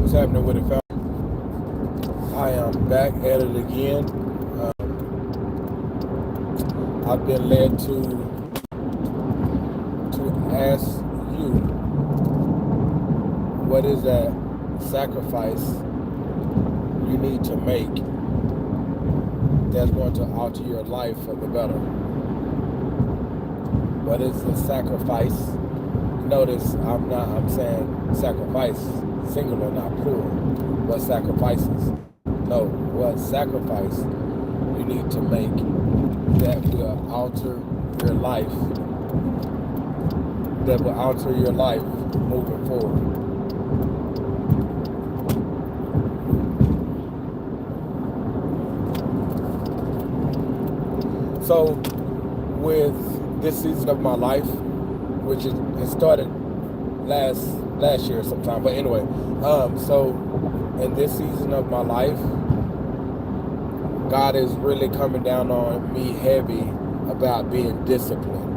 What's happening with it, fam? I am back at it again. I've been led to ask you, what is that sacrifice you need to make that's going to alter your life for the better? What is the sacrifice? Notice I'm saying sacrifice, singular, not plural. What sacrifices? No, what sacrifice you need to make that will alter your life, that will alter your life moving forward. So with this season of my life, which it started last year sometime, but anyway, so in this season of my life, God is really coming down on me heavy about being disciplined.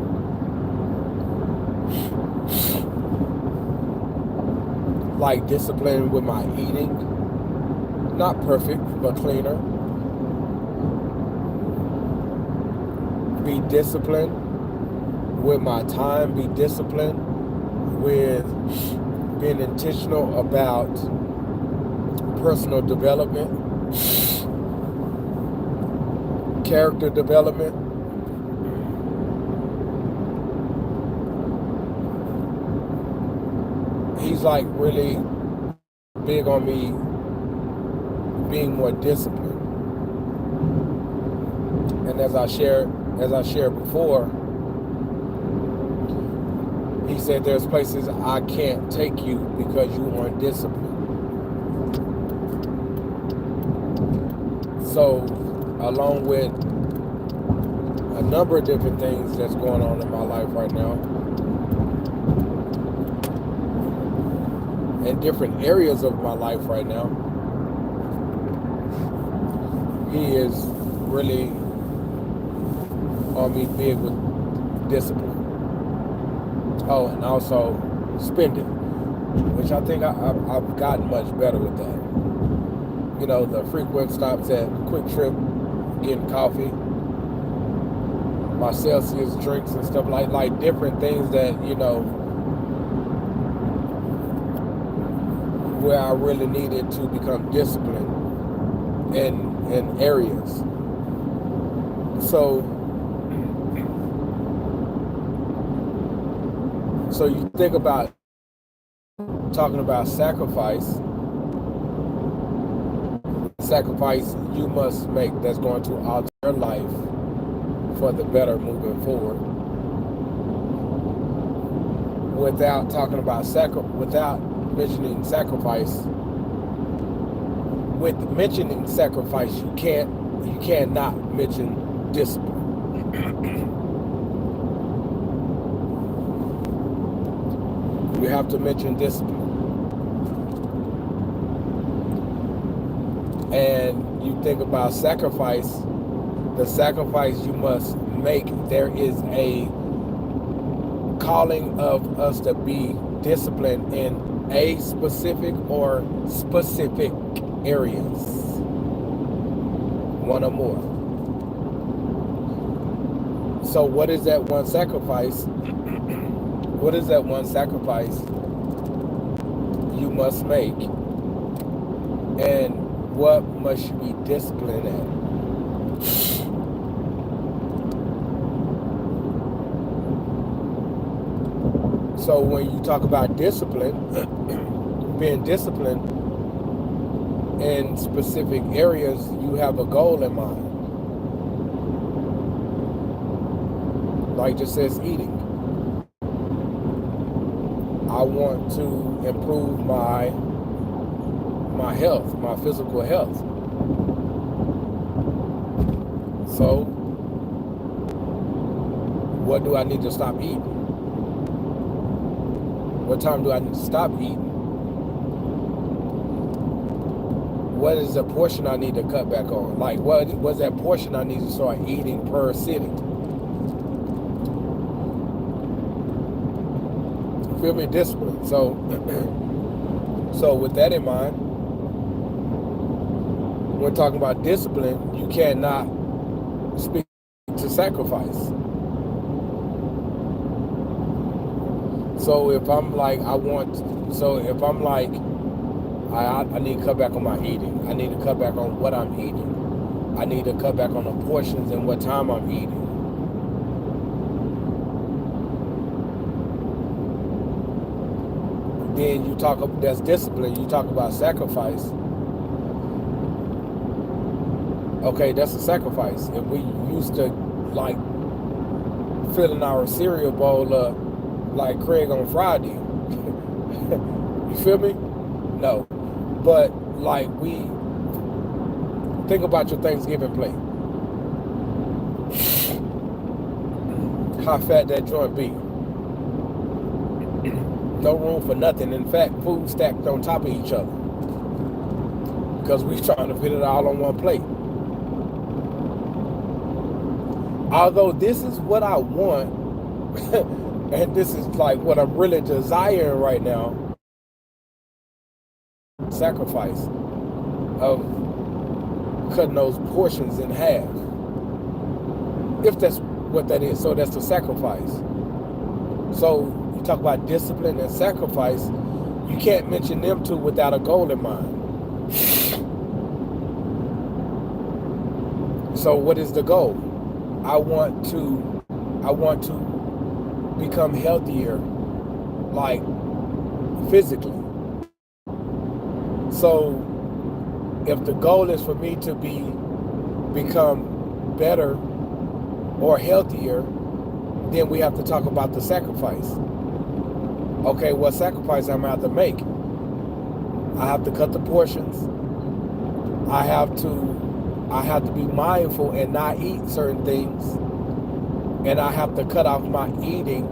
Like discipline with my eating, not perfect, but cleaner. Be disciplined with my time, be disciplined with being intentional about personal development, character development. He's like really big on me being more disciplined. And as I shared before, he said there's places I can't take you because you aren't disciplined. So, along with a number of different things that's going on in my life right now, in different areas of my life right now, he is really on me big with discipline. Oh, and also spending, which I think I've gotten much better with that. You know, the frequent stops at Quick Trip, getting coffee, my Celsius drinks and stuff like different things that, you know, where I really needed to become disciplined in areas. So you think about talking about sacrifice you must make that's going to alter your life for the better moving forward. Without talking about without mentioning sacrifice. With mentioning sacrifice, you cannot mention discipline. You have to mention discipline. And you think about sacrifice, the sacrifice you must make, there is a calling of us to be disciplined in a specific or specific areas, one or more. So what is that one sacrifice? What is that one sacrifice you must make? And what must you be disciplined at? So when you talk about discipline, being disciplined in specific areas, you have a goal in mind. Like just says eating. I want to improve my health, my physical health. So, what do I need to stop eating? What time do I need to stop eating? What is the portion I need to cut back on? Like, what's that portion I need to start eating per sitting? Feel me? Discipline. So So with that in mind, when talking about discipline, you cannot speak to sacrifice. So if I'm like, if I'm like, I need to cut back on my eating. I need to cut back on what I'm eating. I need to cut back on the portions and what time I'm eating. Then you talk about, that's discipline. You talk about sacrifice. Okay, that's a sacrifice. If we used to like filling our cereal bowl up like Craig on Friday, you feel me? No. But like think about your Thanksgiving plate. How fat that joint be? No room for nothing. In fact, food stacked on top of each other because we trying to fit it all on one plate. Although this is what I want, and this is like what I'm really desiring right now, sacrifice of cutting those portions in half. If that's what that is. So that's the sacrifice. So you talk about discipline and sacrifice, you can't mention them two without a goal in mind. So what is the goal? I want to become healthier, like physically. So if the goal is for me to become better or healthier, then we have to talk about the sacrifice. Okay, what sacrifice am I have to make? I have to cut the portions. I have to be mindful and not eat certain things. And I have to cut off my eating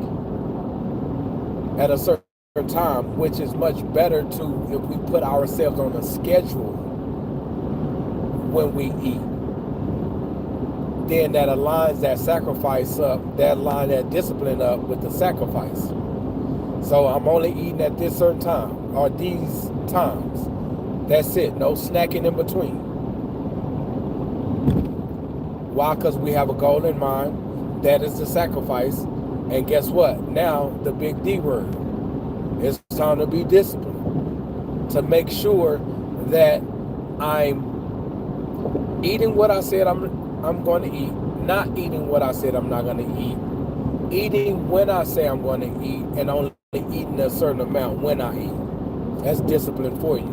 at a certain time, which is much better if we put ourselves on a schedule when we eat. Then that aligns that sacrifice up, that aligns that discipline up with the sacrifice. So I'm only eating at this certain time or these times. That's it. No snacking in between. Why? Because we have a goal in mind. That is the sacrifice. And guess what? Now the big D word. It's time to be disciplined. To make sure that I'm eating what I said I'm going to eat. Not eating what I said I'm not going to eat. Eating when I say I'm going to eat, and only eating a certain amount when I eat. That's discipline for you.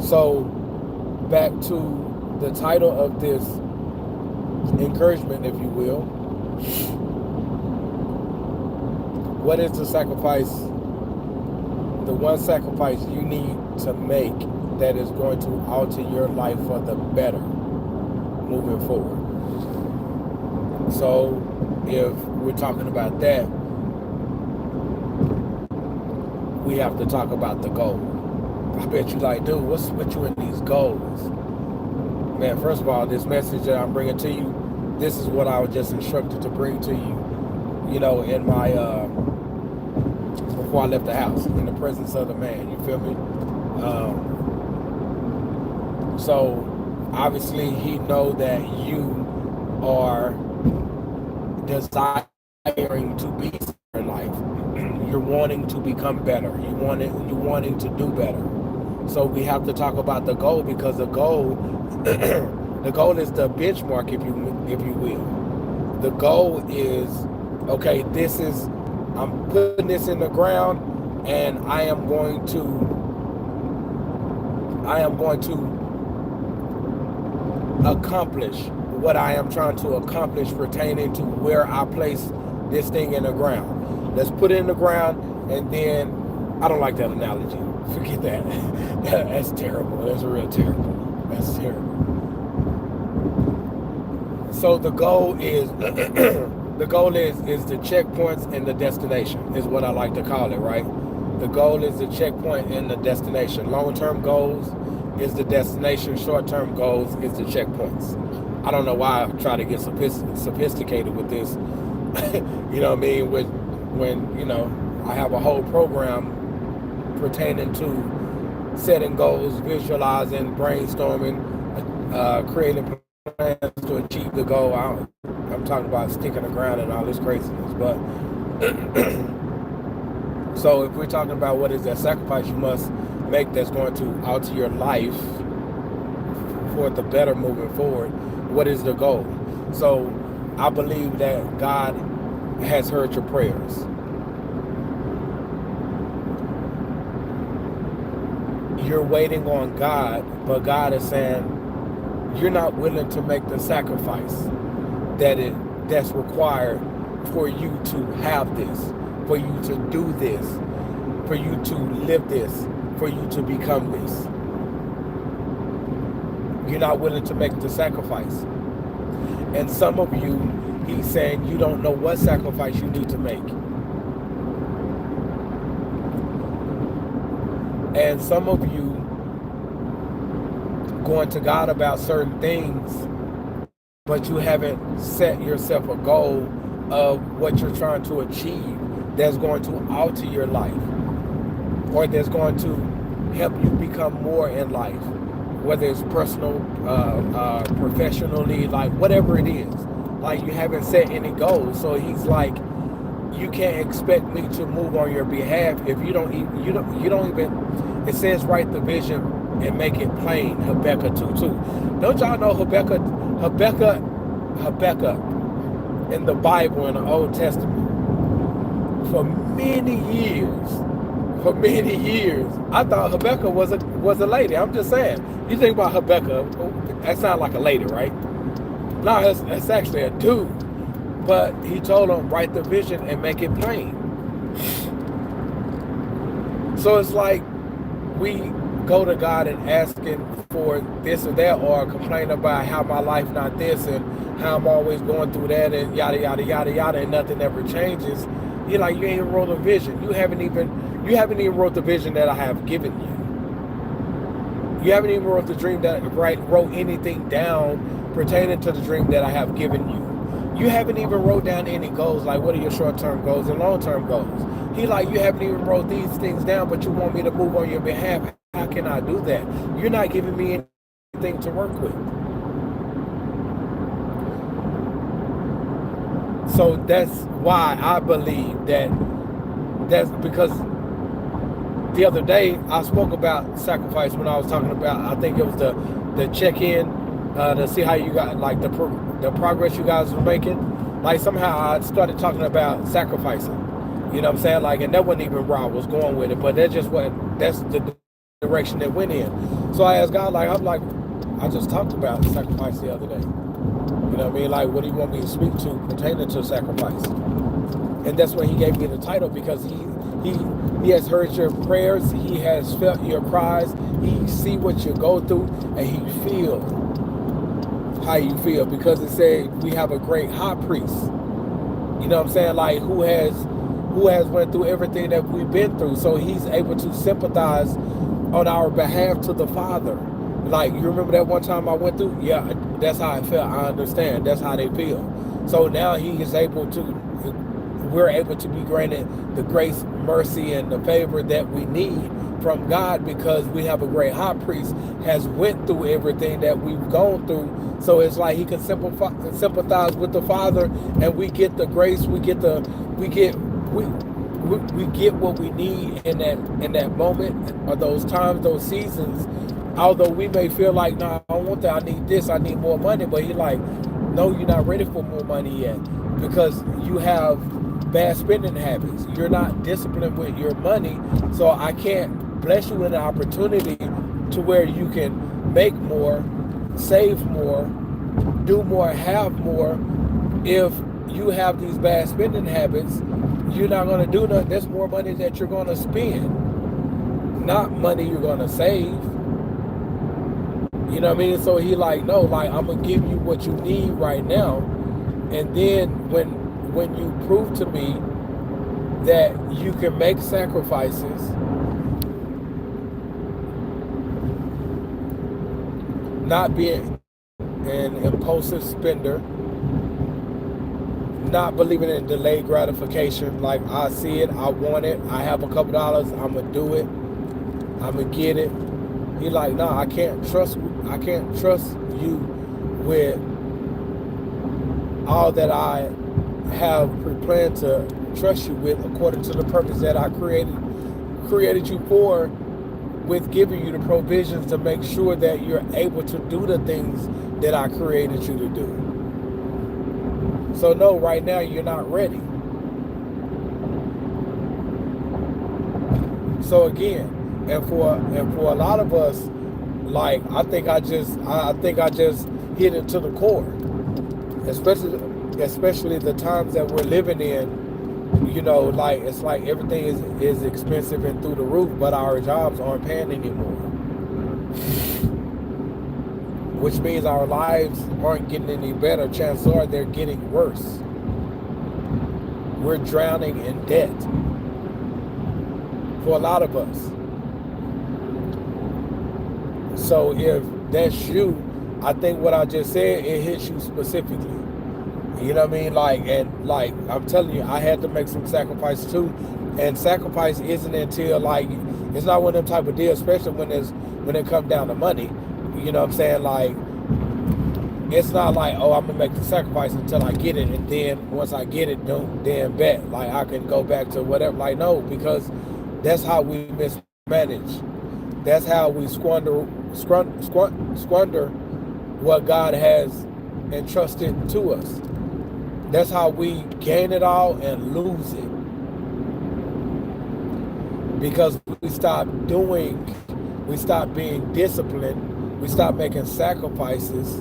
So back to the title of this encouragement, if you will. What is the sacrifice? The one sacrifice you need to make that is going to alter your life for the better moving forward. So if we're talking about that, we have to talk about the goal. I bet you like, dude, what's with you in these goals? Man, first of all, this message that I'm bringing to you, this is what I was just instructed to bring to you, in my, before I left the house, in the presence of the man, you feel me? So, obviously, he know that you are desiring to be in life. You're wanting to become better. You're wanting to do better. So we have to talk about the goal, because the goal the goal is the benchmark, if you will. The goal is, okay, I'm putting this in the ground, and I am going to accomplish what I am trying to accomplish pertaining to where I place this thing in the ground. Let's put it in the ground, and then, I don't like that analogy. Forget that. That's terrible. That's real terrible. That's terrible. So the goal is the checkpoints and the destination is what I like to call it, right? The goal is the checkpoint and the destination. Long-term goals is the destination. Short-term goals is the checkpoints. I don't know why I try to get sophisticated with this. You know what I mean? When I have a whole program pertaining to setting goals, visualizing, brainstorming, creating plans to achieve the goal. I'm talking about sticking the ground and all this craziness. But so if we're talking about what is that sacrifice you must make that's going to alter your life for the better moving forward, what is the goal? So I believe that God has heard your prayers. You're waiting on God, but God is saying you're not willing to make the sacrifice that's required for you to have this, for you to do this, for you to live this, for you to become this. You're not willing to make the sacrifice. And some of you, he's saying you don't know what sacrifice you need to make. And some of you going to God about certain things, but you haven't set yourself a goal of what you're trying to achieve that's going to alter your life, or that's going to help you become more in life, whether it's personal, professionally, like whatever it is. Like you haven't set any goals. So he's like, you can't expect me to move on your behalf if you don't even, it says write the vision and make it plain, Habakkuk 2:2. Don't y'all know Habakkuk in the Bible, in the Old Testament, for many years, I thought Habakkuk was a lady. I'm just saying. You think about Habakkuk, that sounds like a lady, right? No, it's actually a dude. But he told him, write the vision and make it plain. So it's like we go to God and asking for this or that, or complain about how my life not this and how I'm always going through that and yada yada yada yada, and nothing ever changes. You're like, you ain't even wrote a vision. You haven't even wrote the vision that I have given you. You haven't even wrote the dream wrote anything down pertaining to the dream that I have given you. You haven't even wrote down any goals, like what are your short-term goals and long-term goals. He like, you haven't even wrote these things down, but you want me to move on your behalf. How can I do that? You're not giving me anything to work with. So that's why I believe that's because the other day I spoke about sacrifice when I was talking about, I think it was the check-in to see how you got, like the progress you guys were making. Like somehow I started talking about sacrificing. You know what I'm saying? Like, and that wasn't even where I was going with it, but that's the direction it went in. So I asked God, like, I just talked about sacrifice the other day. You know what I mean? Like, what do you want me to speak to pertaining to sacrifice? And that's when he gave me the title, because he has heard your prayers, he has felt your cries, he see what you go through, and he feel how you feel, because it said we have a great high priest. You know what I'm saying? Like, who has went through everything that we've been through, so he's able to sympathize on our behalf to the Father. Like, you remember that one time I went through? Yeah, that's how I felt. I understand. That's how they feel. So now he is able to, we're able to be granted the grace, mercy, and the favor that we need from God, because we have a great high priest has went through everything that we've gone through. So it's like he can sympathize with the Father, and we get the grace, we get what we need in that moment, or those times, those seasons. Although we may feel like, no, I don't want that, I need this, I need more money. But he's like, no, you're not ready for more money yet, because you have bad spending habits. You're not disciplined with your money. So I can't bless you with an opportunity to where you can make more, save more, do more, have more. If you have these bad spending habits, you're not going to do nothing. There's more money that you're going to spend, not money you're going to save. You know what I mean? So he like, no, like, I'm going to give you what you need right now. And then when you prove to me that you can make sacrifices, not being an impulsive spender, not believing in delayed gratification, like, I see it, I want it, I have a couple dollars, I'm going to do it. I'm gonna get it. He like, nah, I can't trust you with all that I have planned to trust you with according to the purpose that I created you for, with giving you the provisions to make sure that you're able to do the things that I created you to do. So no, right now you're not ready. So again, and for a lot of us, like I think I just hit it to the core, especially the times that we're living in. You know, like it's like everything is expensive and through the roof, but our jobs aren't paying anymore, which means our lives aren't getting any better. Chances are they're getting worse. We're drowning in debt for a lot of us. So if that's you, I think what I just said, it hits you specifically. You know what I mean? Like I'm telling you, I had to make some sacrifice too. And sacrifice isn't until like, it's not one of them type of deals, especially when it comes down to money. You know what I'm saying? Like, it's not like, oh, I'm gonna make the sacrifice until I get it, and then once I get it, don't then bet like I can go back to whatever. Like, no, because that's how we mismanage. That's how we squander what God has entrusted to us. That's how we gain it all and lose it. Because we stop being disciplined, we stop making sacrifices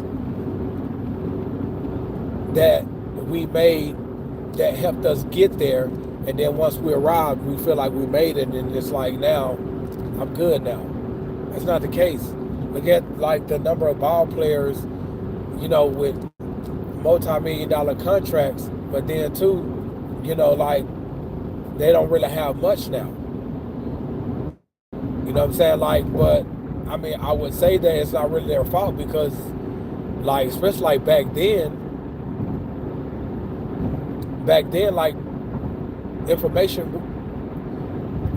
that we made that helped us get there, and then once we arrived, we feel like we made it, and it's like, now I'm good now. That's not the case. Look at like the number of ball players, you know, with multi-million-dollar contracts, but then too, you know, like they don't really have much now. You know what I'm saying? Like, but I mean, I would say that it's not really their fault, because like, especially like back then, like information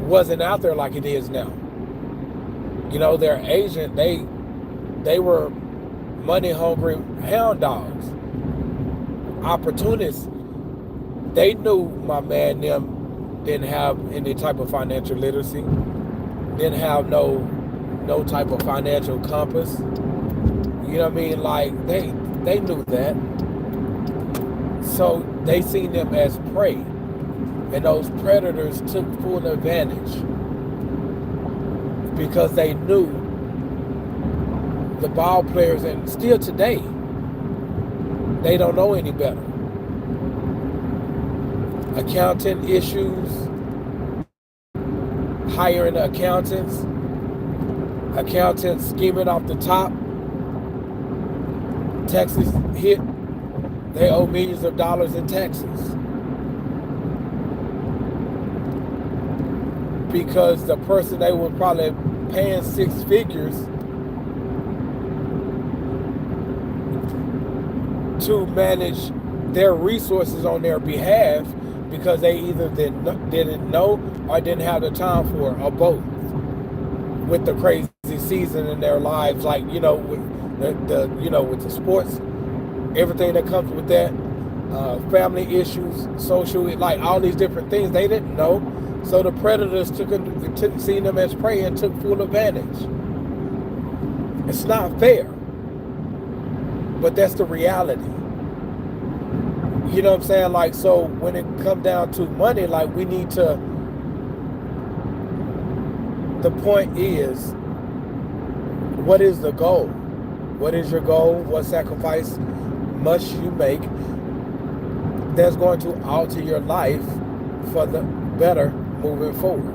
wasn't out there like it is now. You know, their agent, they were money hungry hound dogs, opportunists. They knew my man them didn't have any type of financial literacy, didn't have no type of financial compass. You know what I mean? Like they knew that. So they seen them as prey, and those predators took full advantage, because they knew the ball players, and still today, they don't know any better. Accountant issues, hiring accountants scheming off the top. Taxes hit, they owe millions of dollars in taxes, because the person they were probably paying six figures to manage their resources on their behalf, because they either didn't know or didn't have the time for it, or both, with the crazy season in their lives, like, you know, with with the sports, everything that comes with that, family issues, social, like all these different things they didn't know. So the predators took seeing them as prey and took full advantage. It's not fair, but that's the reality. You know what I'm saying? Like, so when it comes down to money, like we need to, the point is, what is the goal? What is your goal? What sacrifice must you make that's going to alter your life for the better moving forward?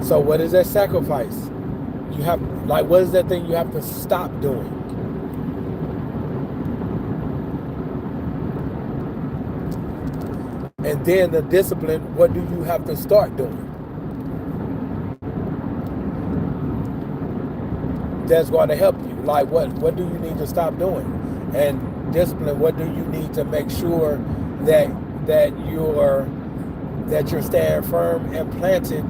So what is that sacrifice? You have, like, what is that thing you have to stop doing? And then the discipline, what do you have to start doing? That's going to help you. Like, what do you need to stop doing? And discipline, what do you need to make sure that you're staying firm and planted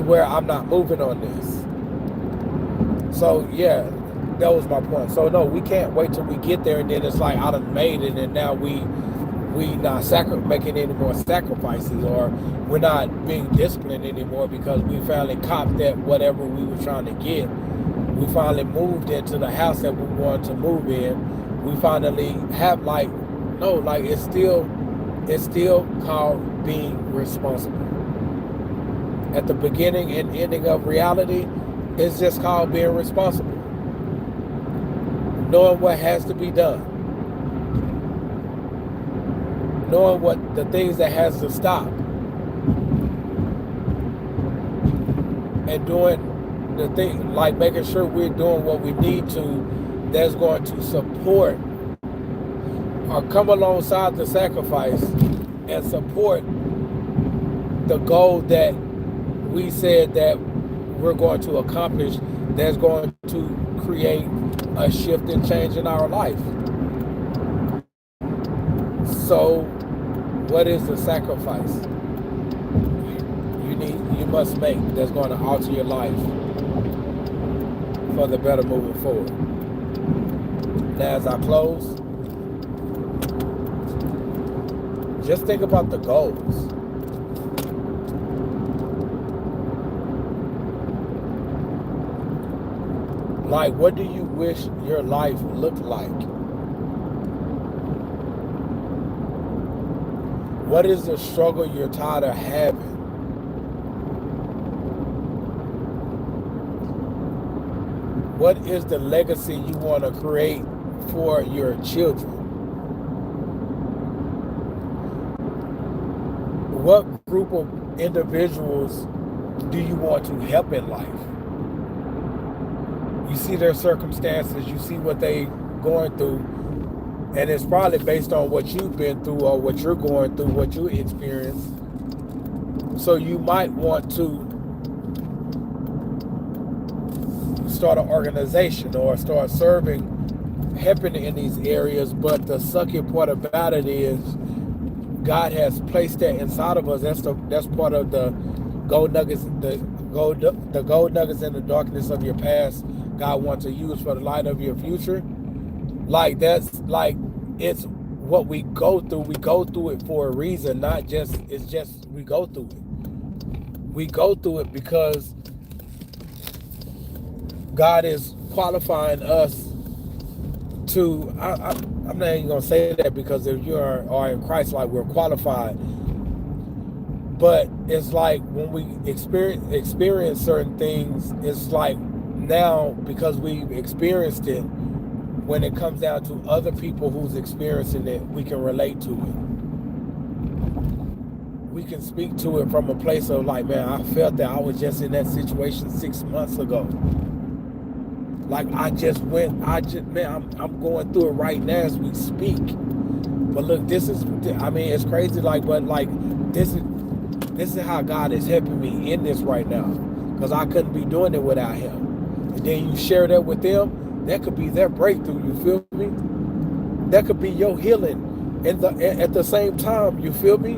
where I'm not moving on this. So yeah, that was my point. So no, we can't wait till we get there and then it's like I done made it and now we not making any more sacrifices, or we're not being disciplined anymore because we finally copped that whatever we were trying to get. We finally moved into the house that we wanted to move in. We finally have it's still called being responsible. At the beginning and ending of reality, it's just called being responsible. Knowing what has to be done. Knowing what the things that has to stop. And doing the thing, like making sure we're doing what we need to, that's going to support or come alongside the sacrifice and support the goal that we said that we're going to accomplish, that's going to create a shift and change in our life. So what is the sacrifice you must make that's going to alter your life for the better moving forward? Now as I close, just think about the goals. Like, what do you wish your life looked like? What is the struggle you're tired of having? What is the legacy you want to create for your children? What group of individuals do you want to help in life? You see their circumstances, you see what they going through, and it's probably based on what you've been through or what you're going through, what you experienced. So you might want to start an organization or start serving, helping in these areas. But the sucky part about it is God has placed that inside of us. That's part of the gold nuggets, the gold nuggets in the darkness of your past. God wants to use for the light of your future. Like that's like it's what we go through. We go through it for a reason, not just it's just we go through it. We go through it because God is qualifying us to. I'm not even gonna say that because if you are in Christ, like we're qualified. But it's like when we experience certain things, it's like now because we've experienced it, when it comes down to other people who's experiencing it, we can relate to it. We can speak to it from a place of like, man, I felt that I was just in that situation 6 months ago. Like I'm going through it right now as we speak. But look, it's crazy, this is how God is helping me in this right now, because I couldn't be doing it without him. And then you share that with them, that could be their breakthrough, you feel me? That could be your healing at the same time, you feel me?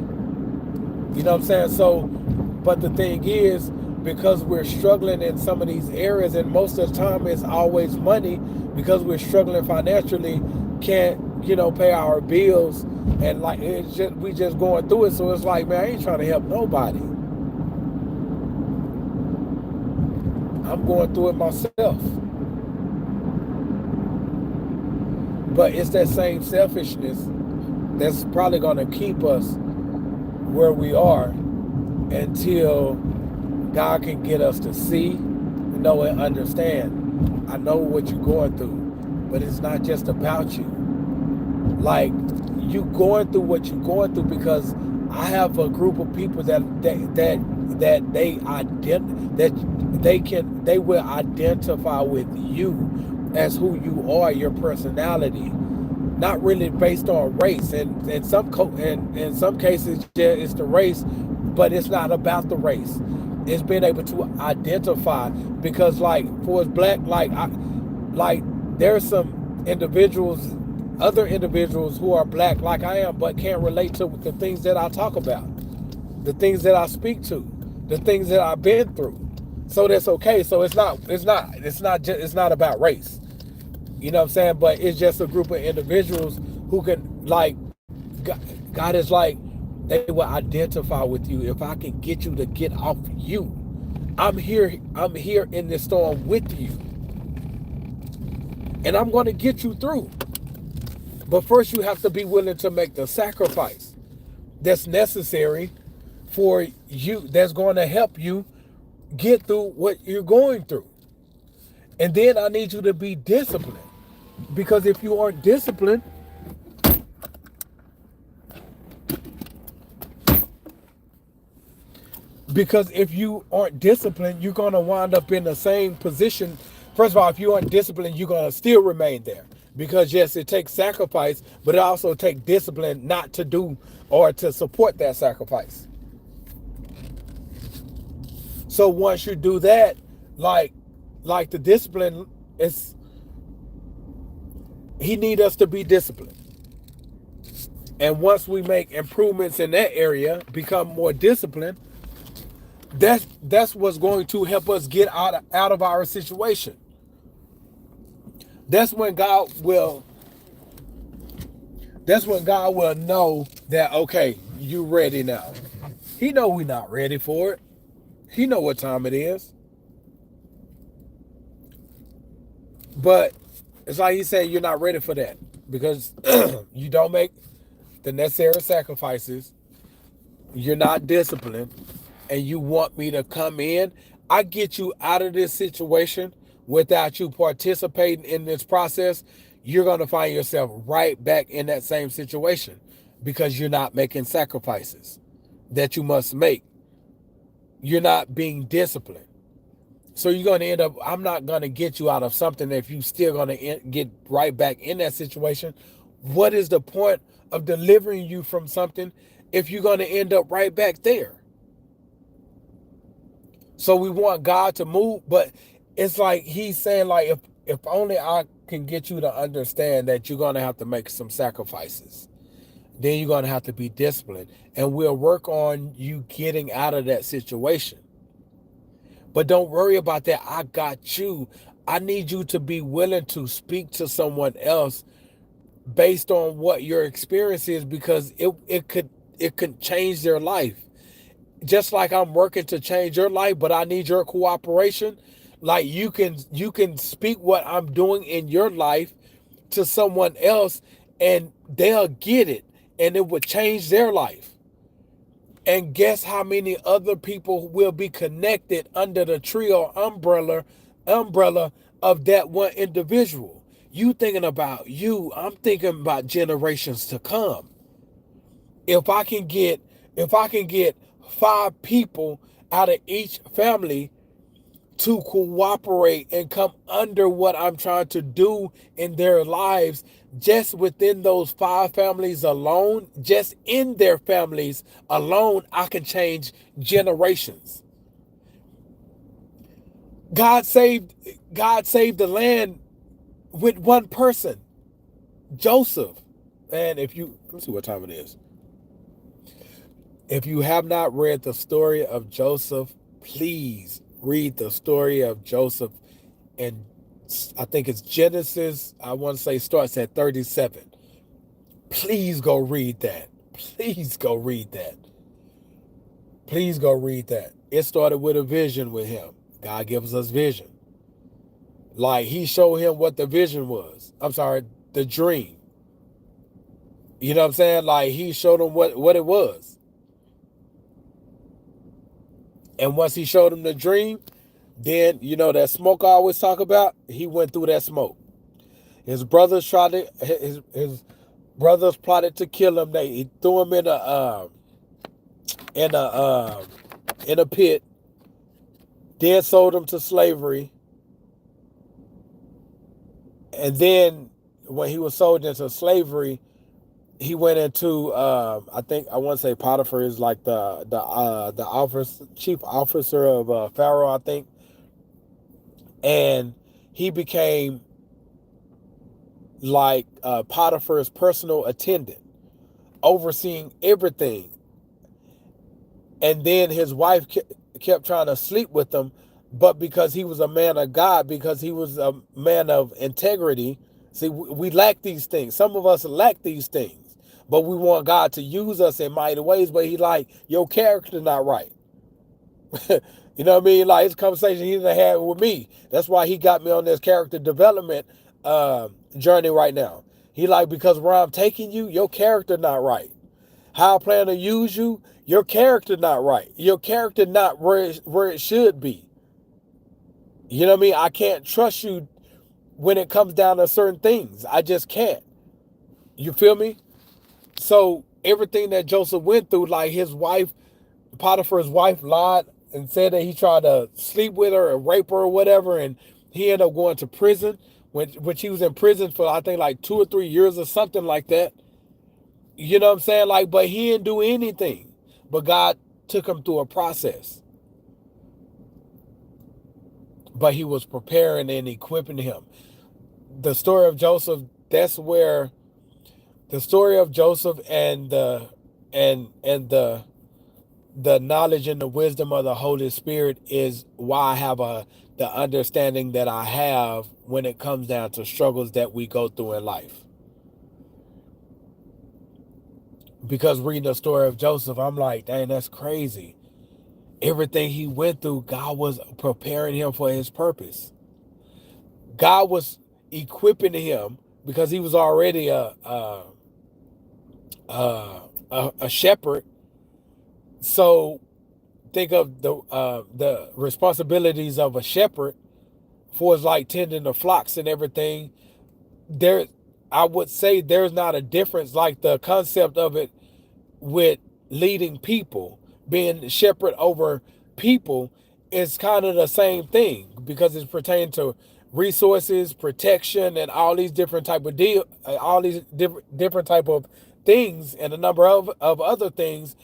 You know what I'm saying? So, but the thing is, because we're struggling in some of these areas, and most of the time it's always money, because we're struggling financially, can't, pay our bills, and like we just going through it. So it's like, man, I ain't trying to help nobody. I'm going through it myself. But it's that same selfishness that's probably going to keep us where we are until God can get us to see, know, and understand. I know what you're going through, but it's not just about you. Like, you going through what you're going through because I have a group of people that they will identify with you as who you are, your personality, not really based on race. And in some cases, yeah, it's the race, but it's not about the race. It's being able to identify, because like for us black, like there's some individuals, other individuals who are black like I am, but can't relate to the things that I talk about, the things that I speak to. the things that I've been through. So that's okay. So it's not about race. You know what I'm saying? But it's just a group of individuals who can, like, God is like, they will identify with you. If I can get you to get off you, I'm here in this storm with you. And I'm going to get you through. But first you have to be willing to make the sacrifice that's necessary for you, that's going to help you get through what you're going through. And then I need you to be disciplined. Because if you aren't disciplined, you're going to wind up in the same position. First of all, if you aren't disciplined, you're going to still remain there. Because yes, it takes sacrifice, but it also takes discipline not to do or to support that sacrifice. So once you do that, like the discipline, he need us to be disciplined. And once we make improvements in that area, become more disciplined, that's what's going to help us get out of our situation. That's when God will know that, okay, you ready now. He know we're not ready for it. He know what time it is. But it's like he said, you're not ready for that because you don't make the necessary sacrifices. You're not disciplined, and you want me to come in. I get you out of this situation without you participating in this process. You're going to find yourself right back in that same situation because you're not making sacrifices that you must make. You're not being disciplined. So you're going to end up, I'm not going to get you out of something if you're still going to get right back in that situation. What is the point of delivering you from something if you're going to end up right back there? So we want God to move, but it's like he's saying, like, if only I can get you to understand that you're going to have to make some sacrifices. Then you're going to have to be disciplined, and we'll work on you getting out of that situation. But don't worry about that. I got you. I need you to be willing to speak to someone else based on what your experience is, because it could change their life. Just like I'm working to change your life, but I need your cooperation. Like you can speak what I'm doing in your life to someone else, and they'll get it, and it would change their life. And guess how many other people will be connected under the trio umbrella of that one individual? You thinking about you, I'm thinking about generations to come. If I can get 5 people out of each family to cooperate and come under what I'm trying to do in their lives, just within those 5 families alone, just in their families alone, I can change generations. God saved the land with one person, Joseph. And let me see what time it is. If you have not read the story of Joseph, please read the story of Joseph. And I think it's Genesis, I want to say starts at 37. Please go read that. Please go read that. Please go read that. It started with a vision with him. God gives us vision. Like he showed him what the vision was. I'm sorry, the dream. You know what I'm saying? Like he showed him what it was. And once he showed him the dream, then, that smoke I always talk about, he went through that smoke. His brothers his brothers plotted to kill him. He threw him in a pit, then sold him to slavery. And then when he was sold into slavery, he went into I want to say Potiphar is like the chief officer of Pharaoh, I think, and he became like Potiphar's personal attendant, overseeing everything. And then his wife kept trying to sleep with him, but because he was a man of God, because he was a man of integrity. See, we lack these things. Some of us lack these things, but we want God to use us in mighty ways. But he like, your character not right. You know what I mean? Like, his conversation he didn't have with me. That's why he got me on this character development journey right now. He like, because where I'm taking you, your character not right. How I plan to use you, your character not right. Your character not where it should be. You know what I mean? I can't trust you when it comes down to certain things. I just can't. You feel me? So everything that Joseph went through, like his wife, Potiphar's wife lied and said that he tried to sleep with her or rape her or whatever, and he ended up going to prison, which he was in prison for, I think, like 2 or 3 years or something like that. You know what I'm saying? Like, but he didn't do anything. But God took him through a process. But he was preparing and equipping him. The story of Joseph, that's where the story of Joseph and the knowledge and the wisdom of the Holy Spirit is why I have the understanding that I have when it comes down to struggles that we go through in life. Because reading the story of Joseph, I'm like, dang, that's crazy. Everything he went through, God was preparing him for his purpose. God was equipping him because he was already a shepherd. So think of the responsibilities of a shepherd for is like tending the flocks and everything. There, I would say there's not a difference like the concept of it with leading people, being the shepherd over people is kind of the same thing because it's pertaining to resources, protection, and all these different type of all these different type of things, and a number of other things.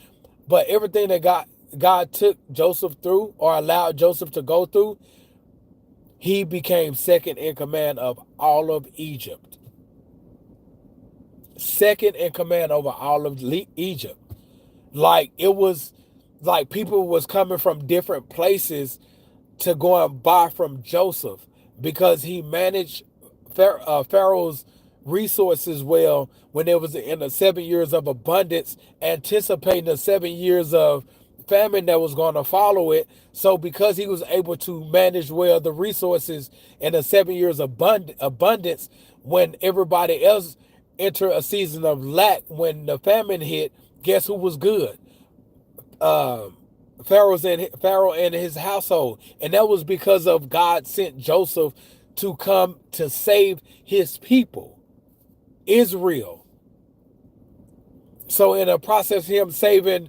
But everything that God took Joseph through or allowed Joseph to go through, he became second in command of all of Egypt. Second in command over all of Egypt. Like, it was like people was coming from different places to go and buy from Joseph because he managed Pharaoh's resources well when it was in the 7 years of abundance, anticipating the 7 years of famine that was going to follow it. So because he was able to manage well the resources in the 7 years of abundance, when everybody else entered a season of lack, when the famine hit, guess who was good? Pharaoh and his household. And that was because of God sent Joseph to come to save his people, Israel. So in the process of him saving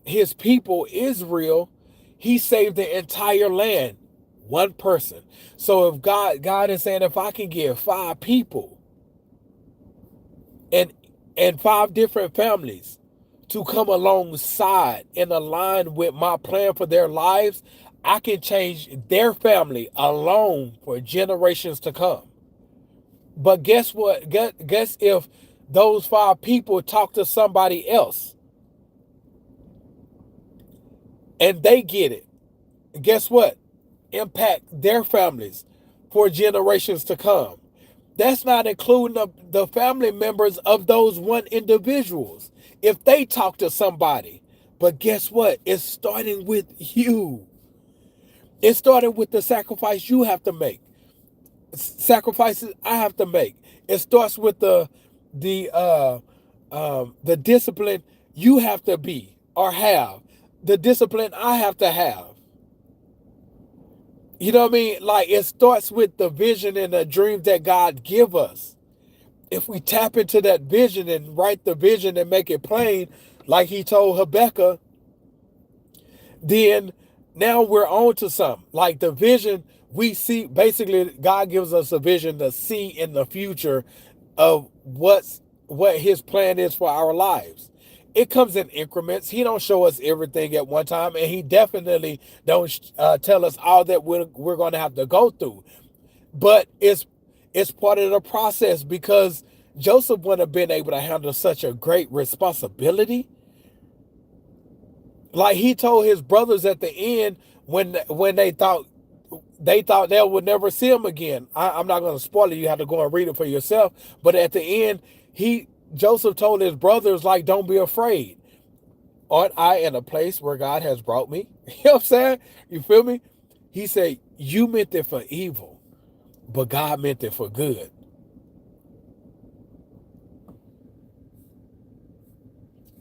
his people, Israel, he saved the entire land, one person. So if God is saying, if I can get 5 people and 5 different families to come alongside and align with my plan for their lives, I can change their family alone for generations to come. But guess what? Guess if those 5 people talk to somebody else and they get it, guess what? Impact their families for generations to come. That's not including the family members of those one individuals. If they talk to somebody, but guess what? It's starting with you. It started with the sacrifice you have to make. Sacrifices I have to make. It starts with the discipline you have to be or have. The discipline I have to have. You know what I mean? Like, it starts with the vision and the dreams that God give us. If we tap into that vision and write the vision and make it plain, like he told Habakkuk, then now we're on to something. Like the vision we see, basically God gives us a vision to see in the future of what his plan is for our lives. It comes in increments. He don't show us everything at one time, and he definitely don't tell us all that we're going to have to go through. But it's part of the process, because Joseph wouldn't have been able to handle such a great responsibility Like he told his brothers at the end when they thought they would never see him again. I'm not going to spoil it. You have to go and read it for yourself. But at the end, Joseph told his brothers, like, don't be afraid. Aren't I in a place where God has brought me? You know what I'm saying? You feel me? He said, you meant it for evil, but God meant it for good.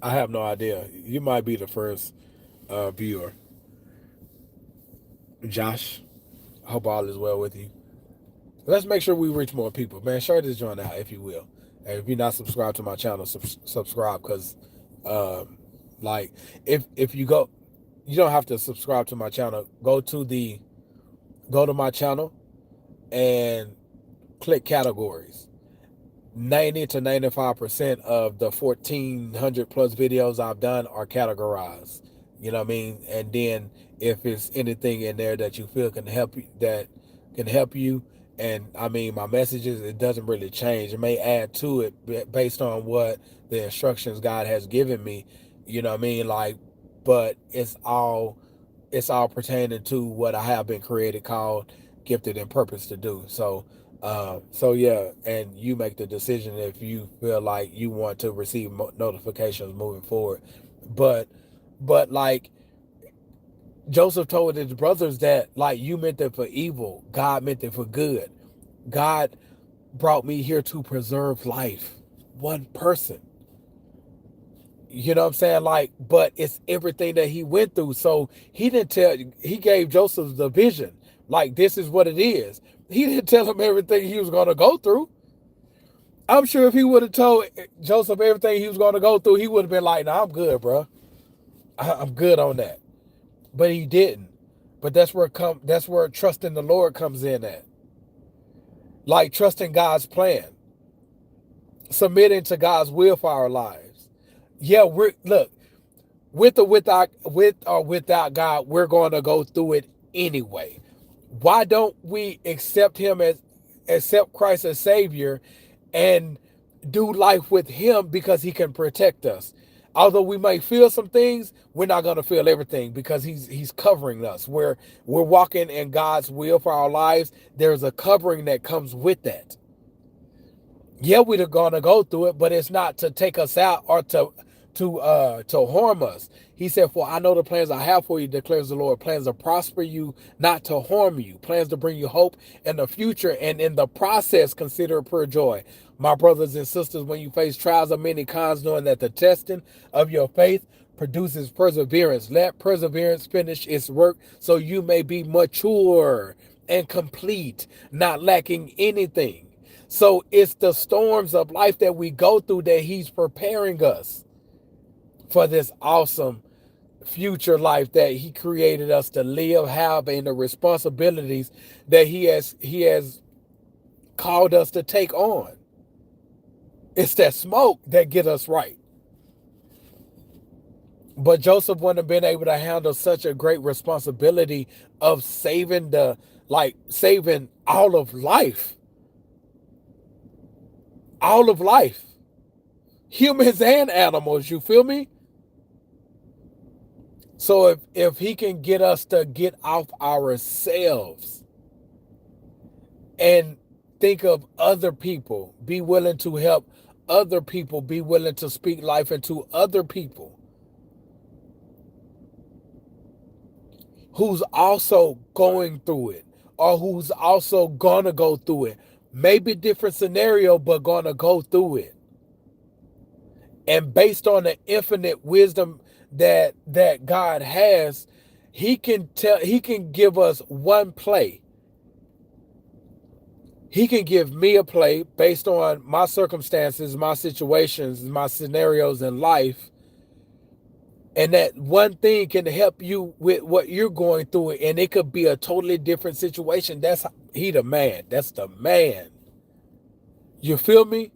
I have no idea. You might be the first viewer. Josh, I hope all is well with you. Let's make sure we reach more people. Man, share this joint out if you will. And if you're not subscribed to my channel, subscribe because, like, if you go, you don't have to subscribe to my channel. Go to my channel and click categories. 90 to 95% of the 1,400 plus videos I've done are categorized. You know what I mean? And then if it's anything in there that you feel can help you, and I mean my messages, it doesn't really change. It may add to it based on what the instructions God has given me. You know what I mean? Like, but it's all pertaining to what I have been created, called, gifted, and purpose to do. So yeah, and you make the decision if you feel like you want to receive notifications moving forward. But like Joseph told his brothers that, like, you meant it for evil, God meant it for good. God brought me here to preserve life. One person. You know what I'm saying? Like, but it's everything that he went through. So he gave Joseph the vision. Like, this is what it is. He didn't tell him everything he was going to go through. I'm sure if he would have told Joseph everything he was going to go through, he would have been like, nah, I'm good, bro. I'm good on that. But he didn't. But that's where trusting the Lord comes in at. Like trusting God's plan. Submitting to God's will for our lives. Yeah, with or without God, we're going to go through it anyway. Why don't we accept Christ as Savior and do life with him, because he can protect us? Although we may feel some things, we're not going to feel everything, because he's covering us. We're walking in God's will for our lives. There's a covering that comes with that. Yeah, we're going to go through it, but it's not to take us out or to harm us. He said, for I know the plans I have for you, declares the Lord, plans to prosper you, not to harm you, plans to bring you hope in the future, and in the process consider it pure joy. My brothers and sisters, when you face trials of many kinds, knowing that the testing of your faith produces perseverance. Let perseverance finish its work, so you may be mature and complete, not lacking anything. So it's the storms of life that we go through that he's preparing us for this awesome future life that he created us to live, have, and the responsibilities that he has called us to take on. It's that smoke that get us right. But Joseph wouldn't have been able to handle such a great responsibility of saving all of life. All of life. Humans and animals, you feel me? So if he can get us to get off ourselves and think of other people, be willing to help other people, be willing to speak life into other people who's also going through it, or who's also gonna go through it. Maybe different scenario, but gonna go through it. And based on the infinite wisdom that God has, he can give us one play. He can give me a play based on my circumstances, my situations, my scenarios in life. And that one thing can help you with what you're going through. And it could be a totally different situation. He the man. That's the man. You feel me?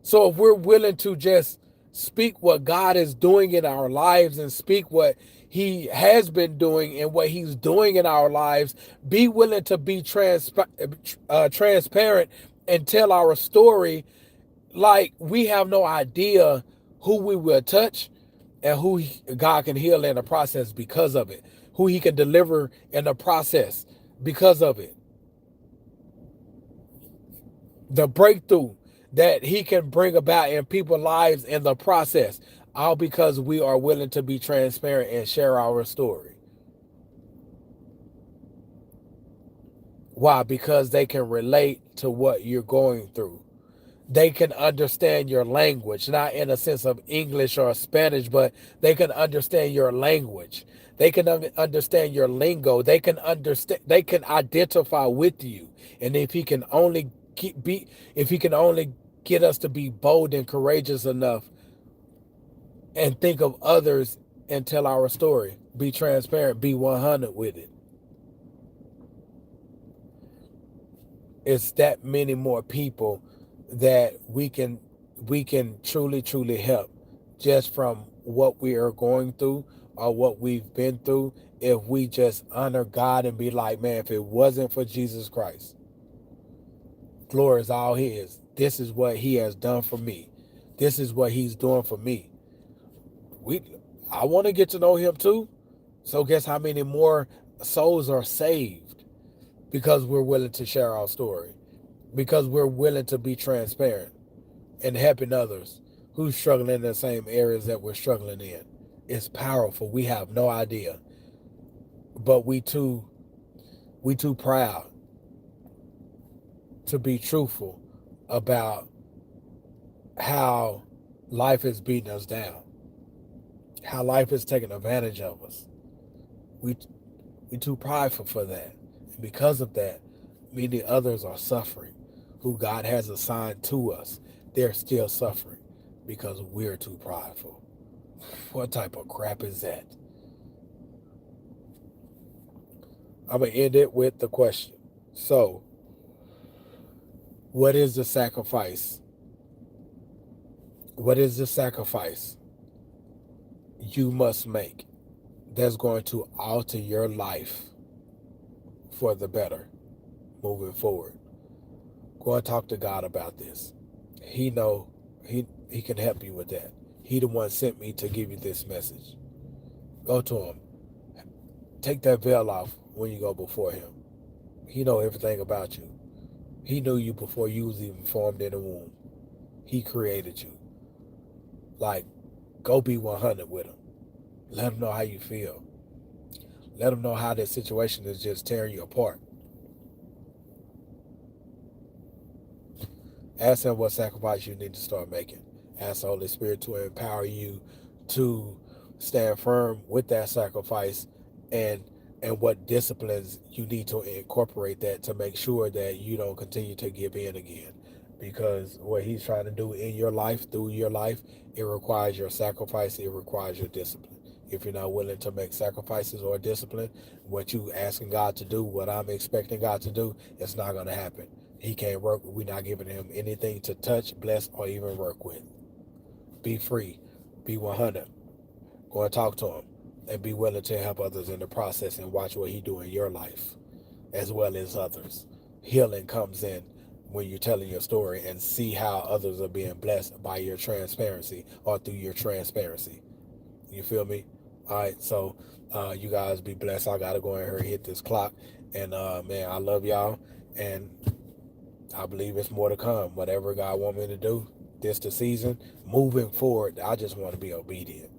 So if we're willing to just speak what God is doing in our lives and speak what he has been doing and what he's doing in our lives, be willing to be transparent and tell our story, like we have no idea who we will touch. and who God can heal in the process because of it, who he can deliver in the process because of it, the breakthrough that he can bring about in people's lives in the process, all because we are willing to be transparent and share our story. Why? Because they can relate to what you're going through. They can understand your language, not in a sense of English or Spanish, but they can understand your language. They can understand your lingo. They can understand. They can identify with you. And if he can only if he can only get us to be bold and courageous enough and think of others and tell our story, be transparent, be 100 with it. It's that many more people that we can truly help just from what we are going through or what we've been through, if we just honor God and be like, man, if it wasn't for Jesus Christ, glory is all his. This is what he has done for me. This is what he's doing for me. We I want to get to know him too. So guess how many more souls are saved because we're willing to share our story, because we're willing to be transparent and helping others who's struggling in the same areas that we're struggling in. It's powerful. We have no idea. But we too proud to be truthful about how life is beating us down, how life is taking advantage of us. We we too prideful for that. And because of that, many others are suffering who God has assigned to us. They're still suffering because we're too prideful. What type of crap is that? I'm going to end it with the question. So, what is the sacrifice? What is the sacrifice you must make that's going to alter your life for the better moving forward? Go and talk to God about this. He know he can help you with that. He the one sent me to give you this message. Go to him. Take that veil off when you go before him. He know everything about you. He knew you before you was even formed in the womb. He created you. Like, go be 100 with him. Let him know how you feel. Let him know how this situation is just tearing you apart. Ask him what sacrifice you need to start making. Ask the Holy Spirit to empower you to stand firm with that sacrifice, and what disciplines you need to incorporate that to make sure that you don't continue to give in again. Because what he's trying to do in your life, through your life, it requires your sacrifice, it requires your discipline. If you're not willing to make sacrifices or discipline, what you asking God to do, what I'm expecting God to do, it's not going to happen. He can't work. We're not giving him anything to touch, bless, or even work with. Be free. Be 100. Go and talk to him and be willing to help others in the process and watch what he do in your life as well as others. Healing comes in when you're telling your story and see how others are being blessed by your transparency or through your transparency. You feel me? All right, so you guys be blessed. I got to go in here and hit this clock. And man, I love y'all. And I believe it's more to come. Whatever God want me to do, this the season. Moving forward, I just want to be obedient.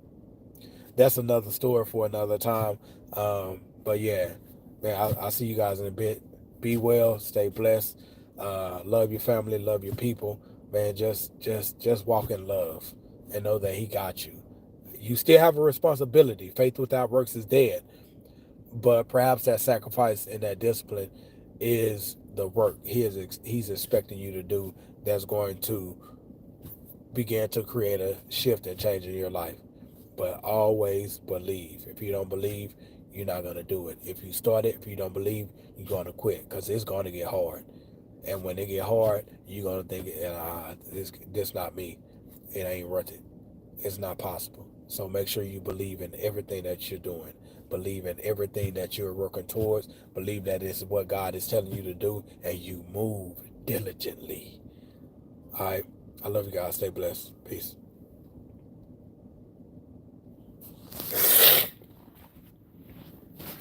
That's another story for another time. But yeah, man, I'll see you guys in a bit. Be well, stay blessed. Love your family, love your people. Man, just walk in love and know that he got you. You still have a responsibility. Faith without works is dead. But perhaps that sacrifice and that discipline is the work he's expecting you to do, that's going to begin to create a shift and change in your life. But always believe. If you don't believe, you're not going to do it. If you start it, if you don't believe, you're going to quit, because it's going to get hard. And when it get hard, you're going to think, this not me. It ain't worth it. It's not possible. So make sure you believe in everything that you're doing. Believe in everything that you're working towards. Believe that it's what God is telling you to do, and you move diligently. All right. I love you guys. Stay blessed. Peace.